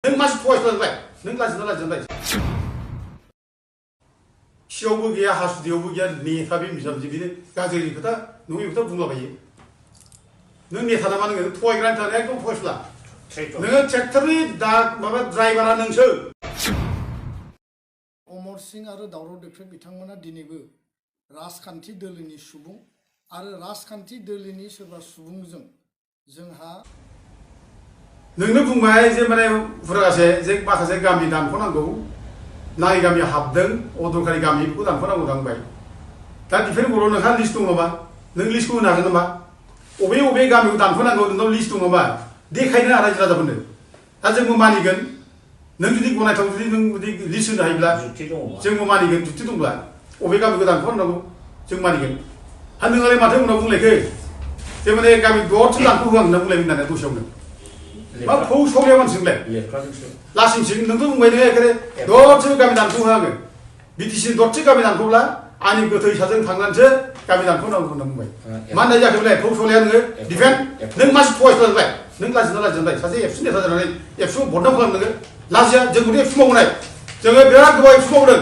नों मानसि थगायस्लायबाय नों लाजिबाय खियावबो गैया हासुदैयावबो गैया नेता बे बिजाबजों बिनो गाज्रि खोथा नङि खोथा बुंलाबायो नों नेता नामा नोङो थगायग्रानि थाखाय एकदम थगायसुला नोङो ट्रेक्टरनि दा माबा ड्राइभारा नोंसो अमर सिंह आरो दावराव देख्रेब बिथांमोना दिनैबो राजखान्थि दोलोनि सुबुं आरो राजखान्थि दोलोनि सोरबा सुबुंजों जोंहा नोंनो बुंबाय जे माने फुरागासे जे माखासे गामि दानख'नांगौ नाय गामि हाबदों अदरखारि गामि बेखौ दानख'नांगौ दांबाय दा डिफेन्ड बर' नोंहा लिस्ट दं नामा नों लिस्टखौ होनो हागोन नामा अबे गामिखौ दानख'नांगौ नोंनाव लिस्ट दं नामा देखायनो रायजो राजाफोरनो दा जोंबो मानिगोन नों जुदि गनायथाव जुदि नों जुदि लिस्ट होनो हायोब्ला जोंबो मानिगोन जुक्ति दंब्ला अबे गामिखौ दानख'नांगौ जों मानिगोन आरो नोंलाय माथो उनाव बुंलायखो जे माने गामि दरसे दानख' होआं होनना बुंलायगोन होननानै दसेयावनो मा फौ सौलाया मानसिजोंलाय लासिंसिं नोंथ' बुंबाय नोङो एखेबारे दरसे गामि दानख' होआङो बिटिसि दरसे गामि दानख'ब्ला आंनि गोथै साजों थांनानैसो गामि दानख'नांगौ होनना बुंबाय मा होननाय जाखो बेलाय फौ सौलाया नोङो डिफेन्ड नों मानसि थगायस्लायबाय नों लाजिबाय सासे एबसु नेता जानानै एबसु बदनाम खालाम नोङो लाजिया जोंखौथ' एबसु मावनाय जोङो बिराद गोबाव एबसु मावदों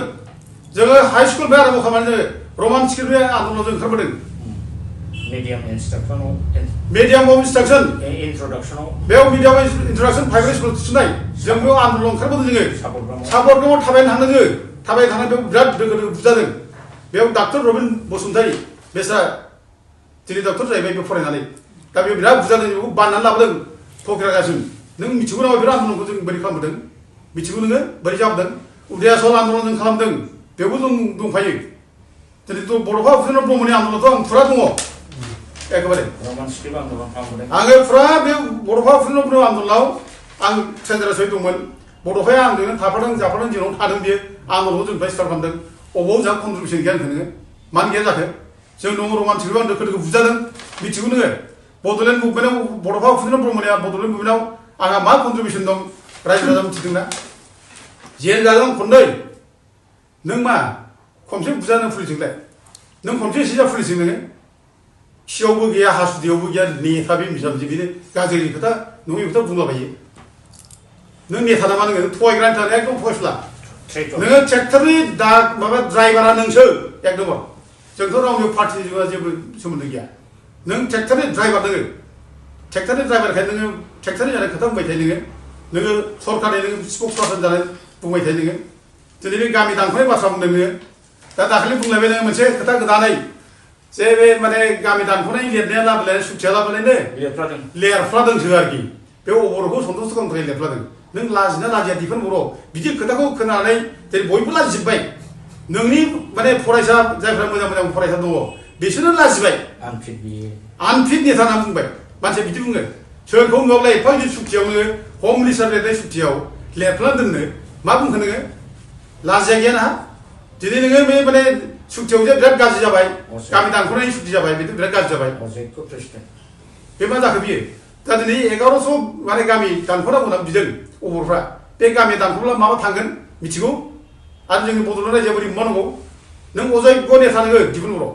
जोङो हाइ स्कुलनिफ्राय आरम्भ खालामनानै जोङो रमान स्कुलनिफ्राय आन्दलनजों ओंखारबोदों medium instruction बेयाव medium introduction प्राइभेट स्कुल थिसननाय जों बेयाव आन्दलन ओंखारबोदों जोङो सापरगाव थाबायनो थांदों जोङो थाबायनो थांनानै बेयाव बिराद दोगो बुजादों बेयाव डाक्टर रबिन बसुमतारी बेस्रा दिनै डक्टर जाहैबाय बे फरायनानै दा बेयाव बिराद बुजादों बेखौ बाननानै लाबोदों फकिरागासिम नों मिथिगौ नामा बिराद आन्दलनखौ जों बोरै खालामबोदों मिथिगौ नोङो बोरै जाबोदों उदयाचल आन्दलन जों खालामदों बेयावबो जों दंफायो दिनै बड'फा उपेन्द्र ब्रह्मनि आन्दलनाथ' आं फुरा दङ एकेबारे आङो फुरा बे बड'फा उपेन्द्र ब्रह्म आन्दलनाव आं सेन्ट्रेल दंमोन बड'फाया आंजोंनो थाफादों जाफादों जेराव थादों बियो आन्दलनखौ जोंनिफ्राय स्टार्ट खालामदों अबाव जोंहा कन्ट्रिबिउसन गैया होनखो नोङो मानो गैया जाखो जों दङ रमान स्क्रिप्टआव दोखो दोखो बुजादों मिथिगौ नोङो बड'लेण्ड मुभमेन्टआव बड'फा उपेन्द्र ब्रह्मनिया बड'लेण्ड मुभमेन्टआव आंहा मा कन्ट्रिबिउसन दं रायजो राजा मिथिदोंना जेल जादों खननै नों मा खनसे बुजानो पुलिसजोंलाय नों खनसे एसे जा पुलिसजों नोङो खियावबो गैया हासुदैयावबो गैया नेता बे बिजाबजों बिनो गाज्रि खोथा नङि खोथा बुंलाबायो नों नेता नामा नोङो थगायग्रानि थाखाय एकदम थगायसुला नोङो ट्रेक्टरनि दा माबा ड्राइभारा नोंसो एकदम जोंथ' रावनिबो पार्टिजों जेबो सोमोन्दो गैया नों ट्रेक्टरनि ड्राइभार नोङो ट्रेक्टरनि ड्राइभारखाय नोङो ट्रेक्टरनि जानाय खोथा बुंबाय थायो नोङो सरकारनि नोङो स्पक्स पार्सन जानाय बुंबाय थायो नोङो दिनै बे गामि दानख'नाय बाथ्रा बुंदों नोङो दा दाखालि बुंलायबाय नोङो मोनसे खोथा गोदानै जे बे माने गामि दानख'नायनि लिरनाया लाबोलाय सुखिया लाबोलायनो लेरफ्लादोंसो आरोखि बे अबर'खौ सन्थुष्ट खालामनो थाखाय लेरफ्लादों नों लाजिना लाजिया दिफेन बर' बिदि खोथाखौ खोनानै जेरै बयबो लाजिजोब्बाय नोंनि माने फरायसा जायफ्रा मोजां मोजां फरायसा दङ बिसोरनो लाजिबाय आनफिट नेता होनना बुंबाय मानसिया बिदि बुङो सोरखौ नुवाब्ला एफा गिदिर सुक्तियाव नोङो हम मिनिस्टार लिरनाय सुक्तियाव लेरफ्लाना दोननो मा बुंखो नोङो लाजिया गैया ना दिनै नोङो बे माने सुक्तियाव जे बिराद गाज्रि जाबाय गामि दानख'नायनि सुक्ति जाबाय बेथ' बिराद गाज्रि जाबाय बे मा जाखो बियो दा दिनै 1100 माने गामि दानख'नांगौ होनना बिदों अबरफ्रा बे गामि दानख'ब्ला माबा थांगोन मिथिगौ आरो जोंनि बड'लेण्ड रायजोआ बोरै मावनांगौ नों अजयज्ञ नेता नोङो दिफेन बर'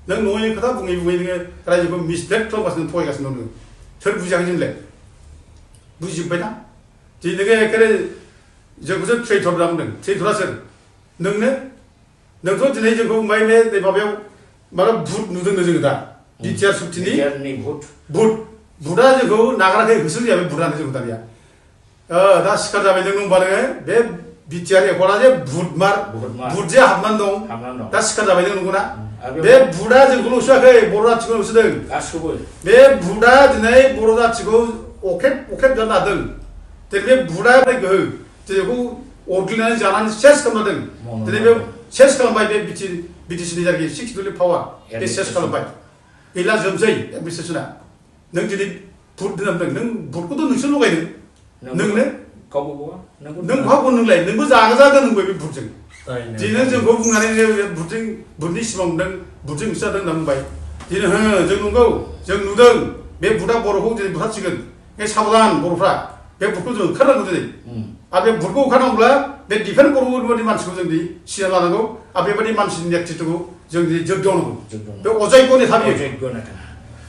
नों नङै खोथा बुङै नोङो रायजोखौ मिसलेट खालामगासिनो थगायगासिनो दं नोङो सोर बुजियाखै जोंलाय बुजिजोब्बायना दिनै नोङो एखेबारे जोंखौसो ट्रेइटर होनना बुंदों ट्रेइटरा सोर नोंथ' दिनै जोंखौ बुंबाय बे माबायाव माबा भुट नुदोंनो जोङो दा बिटिआर सुक्तिनि भुटआ जोंखौ नागाराखै होसो जाया बे भुटआनो जोंखौ दानिया दा सिखार जाबाय नों होनबा नोङो बे बिटिआर एकर्डआ जे भुट जे हाबनानै दं दा सिखार जाबाय नों नंगौना बे भुटआ जोंखौल' होसोआखै बर' जाथिखौ होसोदों बे भुटआ दिनै बर' जाथिखौ अखेब जानो हादों दिनै बे भुटआ गोहो दिनैखौ अरग्लिनानै जानानै सेस खालामदों दिनै बे सेस खालामबाय बे बिटिसिनि जायगायाव 6 डुलि पावार बे सेस खालामबाय गैला जोबसै एडमिनिस्ट्रेसना नों दिनै भुट होनना नों भुटखौथ' नोंसोर लगायदों नोंनो नों भागो नोंलाय नोंबो जागोन नोंबो बे भुटजों दिनै जोंखौ बुंनानै भुटनि सिमां नुदों भुटजों होसो जादों होनना बुंबाय दिनै जों नंगौ जों नुदों बे भुटआ बर'खौ दिनै बुथारसिगोन साबधान बर'फ्रा बे भुटखौ जों ओंखारनांगौ दिनै आरो बे भुटखौ ओंखारनांगौब्ला बे डिफेन्ड बर'बादि मानसिखौ जों दिनै सिनाय लानांगौ आरो बेबायदि मानसिनि नेतृत्वखौ जों दिनै जोबदावनांगौ बे अजयज्ञ नेता बियो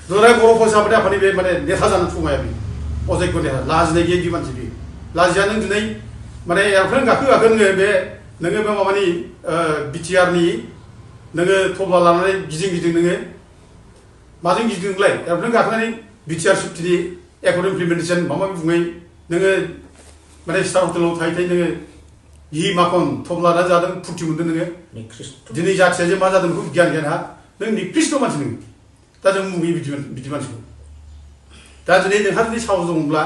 दुलाराय बर' फरायसा आफादनि बे माने नेता जानो समाया बे अजयज्ञ नेता लाजिनाय गैयै बे मानसि बियो लाजिया नों दिनै माने एर'प्लेन गाखो नोङो बे माबानि बिटिआरनि नोङो थब्ला लानानै गिदिं नोङो माजों गिदिं नोंलाय एर'प्लेन गाखोनानै बिटिआर सुक्तिनि एकर्ड इमप्लिमेन्टेसन माबा माबि बुङै नोङो माने स्टार हटेलाव थायै नोङो हि माखन थब्लाना जादों फुर्ति मोनदों नोङो दिनै जाथिया जे मा जादों बेखौ गियान हा नों निकृष्ट मानसि नोङो दा जों मुगैयो बिदि मानसिखौ दा दिनै नोंहा जुदि साहस दङब्ला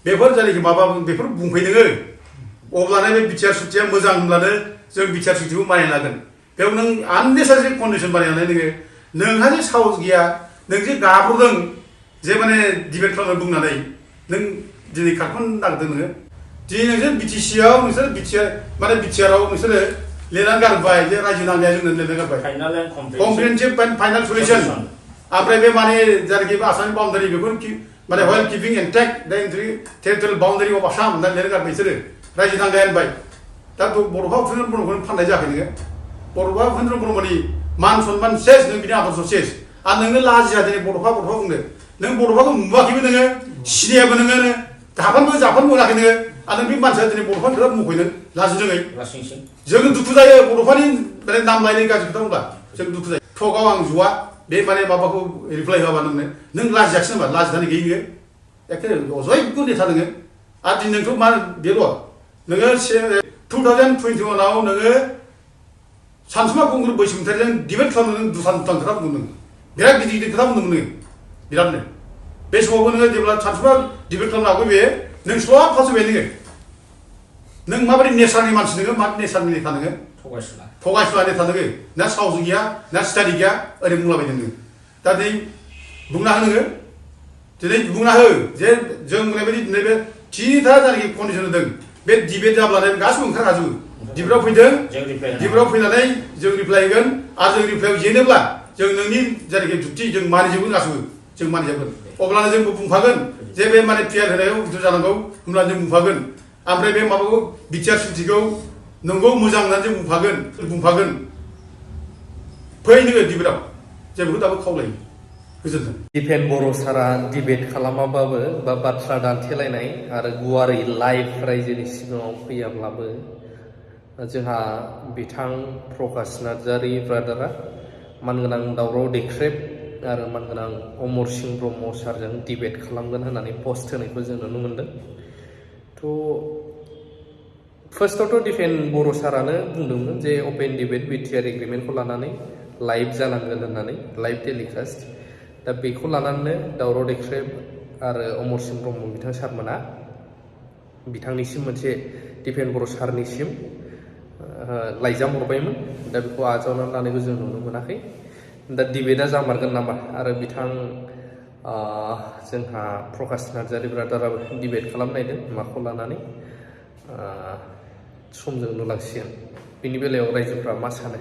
बेफोर जायनाखि माबा बेफोर बुंफै नोङो अब्लानो बे बिटिआर सुक्तिया मोजां होनब्लानो जों बिटिआर सुक्तिखौ मानिनो लागोन बेयाव नों आननेसासारि कन्डिसन बानायनानै नोंहा जे साहस गैया नों जे गाब्र'दों जे माने डिबेट खालामनो बुंनानै नों दिनै खारख'नो नागिरदों नोङो दिनै नोंसोर बिटिसिआव नोंसोर बिटिआरआव नोंसोरो लिरनानै गारबाय जे रायजो नांनाया जोंनो लिरनानै गारबाय कमप्रिहेन्सिभ फाइनाल सलिउसन ओमफ्राय बे माने जायनाखि आसामनि बाउन्डारि बेफोर माने व्हाइल किपिं इन्टेक्ट दा टेरिटरियेल बाउन्डारि अफ आसाम होननानै लिरनानै गारबाय बिसोरो रायजो नांनाया होनबाय दा बड'फा उपेन्द्र ब्रह्मखौनो फाननाय जायाखै नोङो बड'फा उपेन्द्र ब्रह्मनि मान सनमान सेस नों बिनि आदर्श सेस आरो नोंनो लाजिया दिनै बड'फा बुंनो नों बड'फाखौ नुवाखैबो नोङो सिनायाबो नोङो जाफानबो मोनाखै नोङो आरो नों बे मानसिया दिनै बड'फानि खोथा बुंफैनो लाजि रोङै जों दुखु जायो बड'फानि माने नाम लायनाय गाज्रि खोथा बुंब्ला जों दुखु जायो थगाव आं जुवा बे माने माबाखौ रिप्लाय होआबा नों लाजियाखिसै नामा लाजिनानै गैयै नोङो एखे अजयज्ञ नेता नोङो आरो दिनै नोंथ' मा बेल' नोङो 2021आव नोङो सानसुमा खुंगुर बैसोमुतियारिजों डिबेट खालामनो नों दुथां खोथा बुंदों बिराद गिदिर खोथा बुंदोंमोन नोङो बिरादनो बे समावबो नोङो जेब्ला सानसुमा डिबेट खालामनो हागौ बे नों स्ल'आ फासबाय नों माबायदि नेचारनि मानसि नोङो मा नेचारनि नेता नोङो थगायसुला नेता नोङो ना साहस गैया ना स्टाडि गैया ओरै बुंलाबाय नोङो दा दिनै बुंना हो नोङो दिनै बुंना हो जे जों बुंनायबायदि दिनै बे थिनिथा जायनाखि कन्डिसन होदों बे डिबेट जाब्लानो गासिबो ओंखारखाजोबो डिबेटआव फैदों डिबेटआव फैनानै जों रिप्लाय होगोन आरो जों रिप्लायाव जेनोब्ला जों नोंनि जायनाखि जुक्ति जों मानिजोबगोन गासिबो जों मानिजोबगोन अब्लानो जोंबो बुंफागोन जे बे माने पिआर होनायाव बिदि जानांगौ होनब्ला जों बुंफागोन ओमफ्राय बे माबाखौ बिटिआर सुक्तिखौ नंगौ मोजां होननानै जों बुंफागोन फै नोङो डिबेटआव जों बेखौ दाबो खावलायो गोजोन्थों दिपेन बर' सारा डिबेट खालामाबाबो बा बाथ्रा दान्थेलायनाय आरो गुवारै लाइभ रायजोनि सिगाङाव फैयाब्लाबो जोंहा बिथां प्रकाश नार्जारि ब्रादारा मानगोनां दावराव देख्रेब आरो मानगोनां अमर सिंह ब्रह्म सारजों डिबेट खालामगोन होननानै पस्ट होनायखौ जों नुनो मोनदों थ' फार्स्टआवथ' दिपेन बर' सारानो बुंदोंमोन जे अपेन डिबेट बिटिआर एग्रिमेन्टखौ लानानै लाइभ जानांगोन होननानै लाइभ टेलिकास्ट दा बेखौ लानानै दावराव देख्रेब आरो अमर सिंह ब्रह्म बिथां सारमोना बिथांनिसिम मोनसे दिपेन बर' सारनिसिम लाइजाम हरबायमोन दा बेखौ आजावनानै लानायखौ जों नुनो मोनाखै दा डिबेटआ जामारगोन नामा आरो बिथां जोंहा प्रकाश नार्जारि ब्रादाराबो डिबेट खालामनायदों माखौ लानानै समजों नुलांसिगोन बिनि बेलायाव रायजोफ्रा मा सानो